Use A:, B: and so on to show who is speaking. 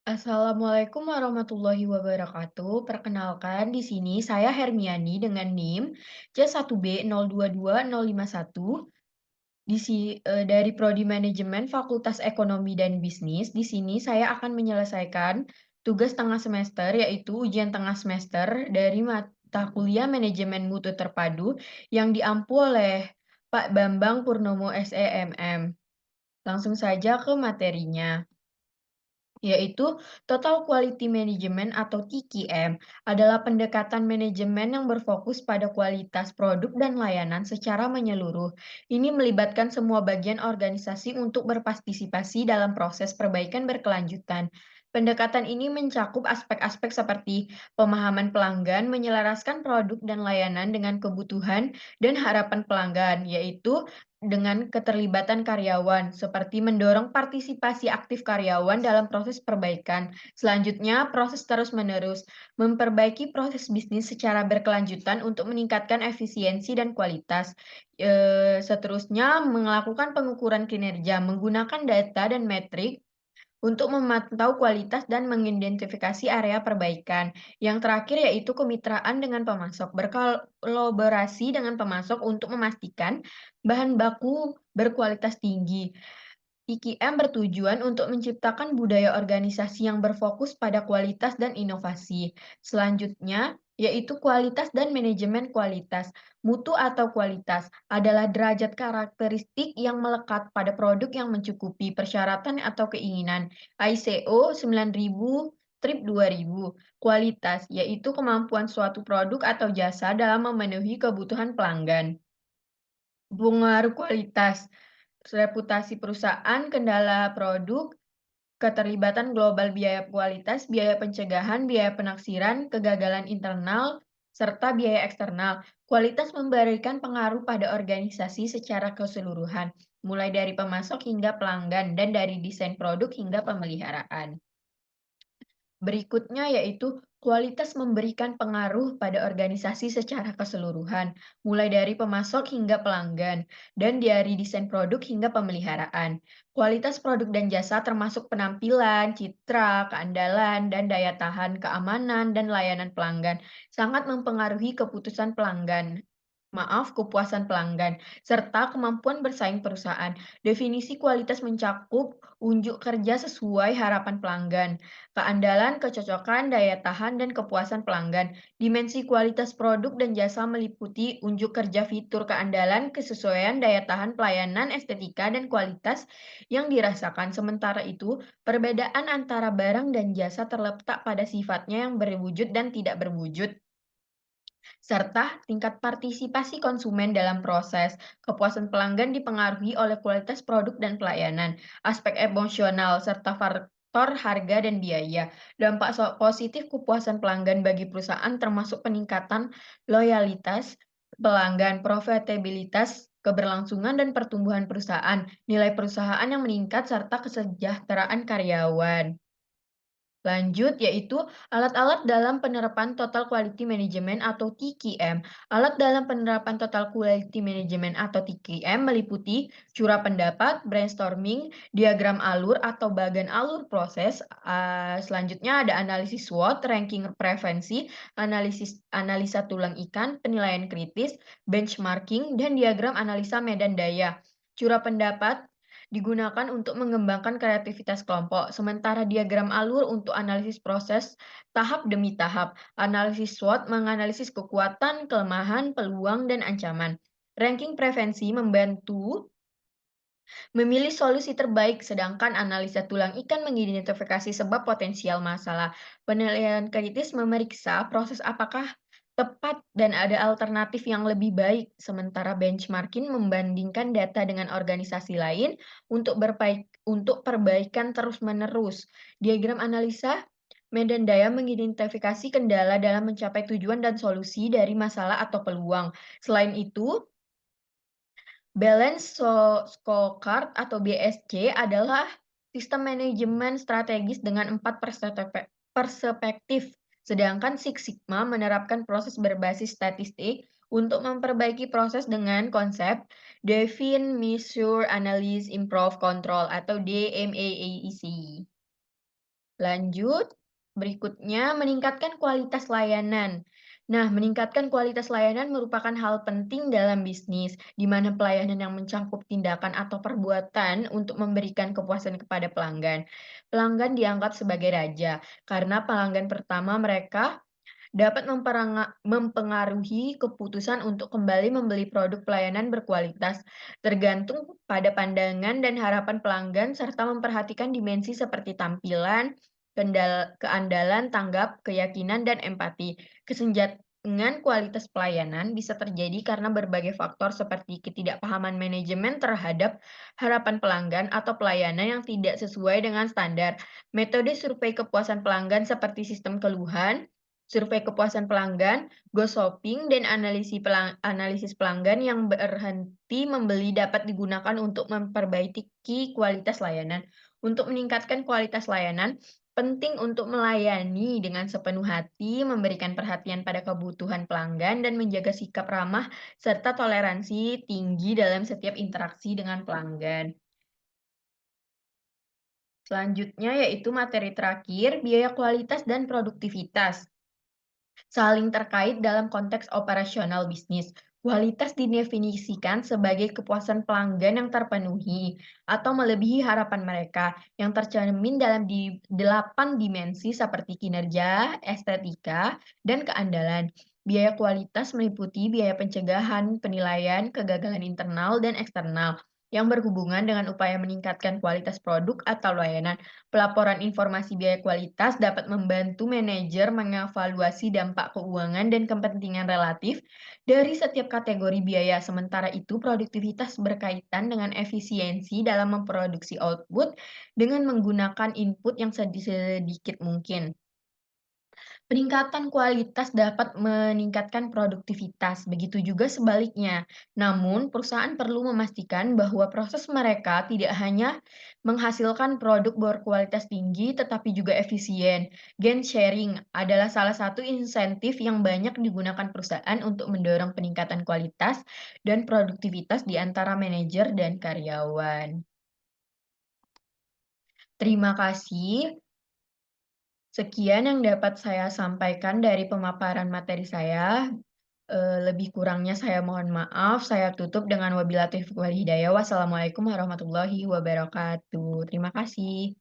A: Assalamualaikum warahmatullahi wabarakatuh. Perkenalkan, di sini saya Hermiani dengan NIM C1B022051 dari Prodi Manajemen Fakultas Ekonomi dan Bisnis. Di sini saya akan menyelesaikan tugas tengah semester, yaitu ujian tengah semester dari mata kuliah Manajemen Mutu Terpadu yang diampu oleh Pak Bambang Purnomo SEMM. Langsung saja ke materinya, yaitu Total Quality Management atau TQM, adalah pendekatan manajemen yang berfokus pada kualitas produk dan layanan secara menyeluruh. Ini melibatkan semua bagian organisasi untuk berpartisipasi dalam proses perbaikan berkelanjutan. Pendekatan ini mencakup aspek-aspek seperti pemahaman pelanggan, menyelaraskan produk dan layanan dengan kebutuhan dan harapan pelanggan, yaitu dengan keterlibatan karyawan, seperti mendorong partisipasi aktif karyawan dalam proses perbaikan. Selanjutnya, proses terus-menerus, memperbaiki proses bisnis secara berkelanjutan untuk meningkatkan efisiensi dan kualitas. Seterusnya, melakukan pengukuran kinerja menggunakan data dan metrik untuk memantau kualitas dan mengidentifikasi area perbaikan. Yang terakhir yaitu kemitraan dengan pemasok, berkolaborasi dengan pemasok untuk memastikan bahan baku berkualitas tinggi. IKM bertujuan untuk menciptakan budaya organisasi yang berfokus pada kualitas dan inovasi. Selanjutnya, yaitu kualitas dan manajemen kualitas. Mutu atau kualitas adalah derajat karakteristik yang melekat pada produk yang mencukupi persyaratan atau keinginan ISO 9000 Trip 2000. Kualitas yaitu kemampuan suatu produk atau jasa dalam memenuhi kebutuhan pelanggan. Pengaruh kualitas, reputasi perusahaan, kendala produk, keterlibatan global biaya kualitas, biaya pencegahan, biaya penaksiran, kegagalan internal, serta biaya eksternal. Kualitas memberikan pengaruh pada organisasi secara keseluruhan, mulai dari pemasok hingga pelanggan, dan dari desain produk hingga pemeliharaan. Berikutnya yaitu kualitas memberikan pengaruh pada organisasi secara keseluruhan, mulai dari pemasok hingga pelanggan, dan dari desain produk hingga pemeliharaan. Kualitas produk dan jasa termasuk penampilan, citra, keandalan, dan daya tahan, keamanan, dan layanan pelanggan, sangat mempengaruhi kepuasan pelanggan, serta kemampuan bersaing perusahaan. Definisi kualitas mencakup unjuk kerja sesuai harapan pelanggan, keandalan, kecocokan, daya tahan, dan kepuasan pelanggan. Dimensi kualitas produk dan jasa meliputi unjuk kerja fitur keandalan, kesesuaian, daya tahan, pelayanan, estetika, dan kualitas yang dirasakan. Sementara itu, perbedaan antara barang dan jasa terletak pada sifatnya yang berwujud dan tidak berwujud, serta tingkat partisipasi konsumen dalam proses. Kepuasan pelanggan dipengaruhi oleh kualitas produk dan pelayanan, aspek emosional, serta faktor harga dan biaya. Dampak positif kepuasan pelanggan bagi perusahaan termasuk peningkatan loyalitas pelanggan, profitabilitas, keberlangsungan dan pertumbuhan perusahaan, nilai perusahaan yang meningkat, serta kesejahteraan karyawan. Lanjut, yaitu alat-alat dalam penerapan Total Quality Management atau TQM. Alat dalam penerapan Total Quality Management atau TQM meliputi curah pendapat, brainstorming, diagram alur atau bagan alur proses. Selanjutnya ada analisis SWOT, ranking preferensi, analisa tulang ikan, penilaian kritis, benchmarking, dan diagram analisa medan daya. Curah pendapat digunakan untuk mengembangkan kreativitas kelompok, sementara diagram alur untuk analisis proses tahap demi tahap. Analisis SWOT menganalisis kekuatan, kelemahan, peluang, dan ancaman. Ranking prevensi membantu memilih solusi terbaik, sedangkan analisa tulang ikan mengidentifikasi sebab potensial masalah. Penilaian kritis memeriksa proses apakah tepat dan ada alternatif yang lebih baik, sementara benchmarking membandingkan data dengan organisasi lain untuk perbaikan terus-menerus. Diagram analisa medan daya mengidentifikasi kendala dalam mencapai tujuan dan solusi dari masalah atau peluang. Selain itu, Scorecard atau BSC adalah sistem manajemen strategis dengan 4 perspektif, sedangkan Six Sigma menerapkan proses berbasis statistik untuk memperbaiki proses dengan konsep Define, Measure, Analyze, Improve, Control atau DMAEC. Lanjut, berikutnya meningkatkan kualitas layanan. Nah, meningkatkan kualitas layanan merupakan hal penting dalam bisnis, di mana pelayanan yang mencakup tindakan atau perbuatan untuk memberikan kepuasan kepada pelanggan. Pelanggan dianggap sebagai raja, karena pelanggan pertama mereka dapat mempengaruhi keputusan untuk kembali membeli produk pelayanan berkualitas, tergantung pada pandangan dan harapan pelanggan serta memperhatikan dimensi seperti tampilan, keandalan, tanggap, keyakinan, dan empati. Kesenjangan kualitas pelayanan bisa terjadi karena berbagai faktor seperti ketidakpahaman manajemen terhadap harapan pelanggan atau pelayanan yang tidak sesuai dengan standar. Metode survei kepuasan pelanggan seperti sistem keluhan, survei kepuasan pelanggan, ghost shopping, dan analisis pelanggan yang berhenti membeli dapat digunakan untuk memperbaiki kualitas layanan. Untuk meningkatkan kualitas layanan, penting untuk melayani dengan sepenuh hati, memberikan perhatian pada kebutuhan pelanggan, dan menjaga sikap ramah serta toleransi tinggi dalam setiap interaksi dengan pelanggan. Selanjutnya yaitu materi terakhir, biaya kualitas dan produktivitas. Saling terkait dalam konteks operasional bisnis. Kualitas didefinisikan sebagai kepuasan pelanggan yang terpenuhi atau melebihi harapan mereka yang tercermin dalam 8 dimensi seperti kinerja, estetika, dan keandalan. Biaya kualitas meliputi biaya pencegahan, penilaian, kegagalan internal dan eksternal yang berhubungan dengan upaya meningkatkan kualitas produk atau layanan. Pelaporan informasi biaya kualitas dapat membantu manajer mengevaluasi dampak keuangan dan kepentingan relatif dari setiap kategori biaya. Sementara itu, produktivitas berkaitan dengan efisiensi dalam memproduksi output dengan menggunakan input yang sedikit mungkin. Peningkatan kualitas dapat meningkatkan produktivitas, begitu juga sebaliknya. Namun, perusahaan perlu memastikan bahwa proses mereka tidak hanya menghasilkan produk berkualitas tinggi, tetapi juga efisien. Gain sharing adalah salah satu insentif yang banyak digunakan perusahaan untuk mendorong peningkatan kualitas dan produktivitas di antara manajer dan karyawan. Terima kasih. Sekian yang dapat saya sampaikan dari pemaparan materi saya. Lebih kurangnya saya mohon maaf. Saya tutup dengan wabillahi taufiq wal hidayah. Wassalamualaikum warahmatullahi wabarakatuh. Terima kasih.